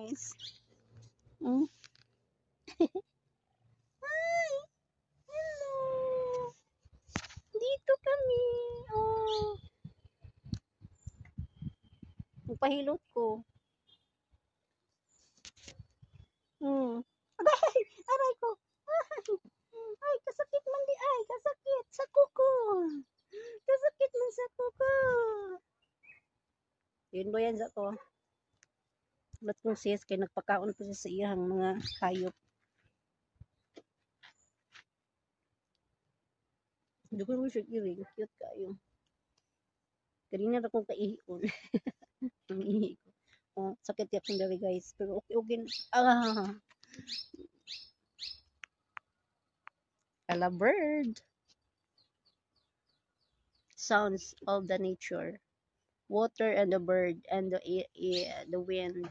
guys. Mm. Hi! Hello! Dito kami. Oh. Nagpahilot ko. Aray! Aray ko! Ay, kasakit man di ay. Kasakit sa kuko. Kasakit man sa kuko. Yun ba yan sa to? Ba't kong sis, kaya nagpakaon ko siya sa iyang mga hayop. Hindi ko naman siya iring. Cute kayo. Kanina na akong kaihion. Ang ihi ko. Oh, sakit yak ng dali guys. Pero okay. A bird. Sounds of the nature. Water and the bird and the wind.